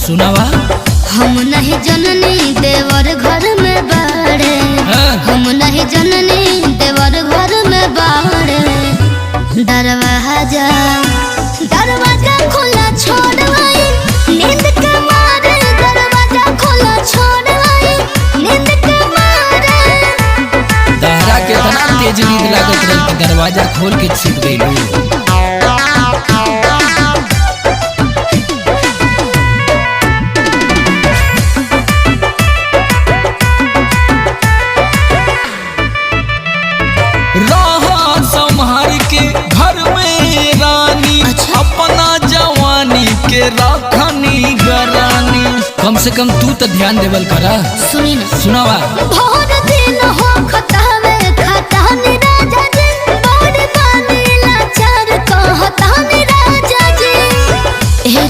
सुनावा। हम नहीं जननी देवर घर में बाड़े, हम नहीं जननी देवर घर में बाड़े। दरवाजा दरवाजा खुला छोड़ आई नींद के मारे, दरवाजा खुला छोड़ आई नींद के मारे। दहरा के तना तेज नींद लागत रही कि दरवाजा खोल के छिप गई। राखनी गरानी कम से कम तू तो ध्यान देवल करा। सुनी ना सुनावा। भोर दिन हो खतावे खतानी राजा जी, बड़ पानी लाचार कहतानी राजा जी। ए